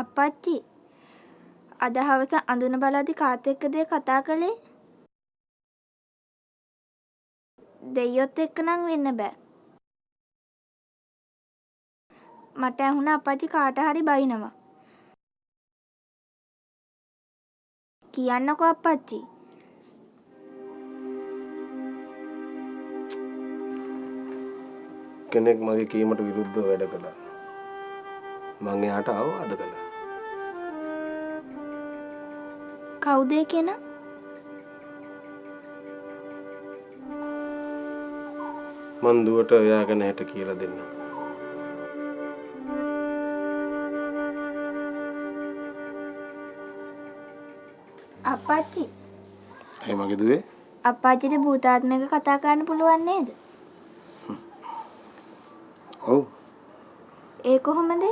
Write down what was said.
අප්පච්චි අද හවස අඳුන බලද්දි කාත් එක්කද කතා කළේ? දෙයියොත් එක්ක නම් වෙන්න බෑ. මට ඇහුණා අප්පච්චි කාට හරි බයිනවා. කියන්නකෝ අප්පච්චි. කෙනෙක් මගේ කීමට විරුද්ධව වැඩ කළා. මං එයාට අවවාද කළා. කවුද ඒ කෙනා? මං දුවට එයා ගැන හෙට කියලා දෙන්න. අප්පච්චි ඇයි මගේ දුවේ? අප්පච්චිට භූතාත්මයක කතා කරන්න පුළුවන් නේද? ඔව්. ඒ කොහොමද?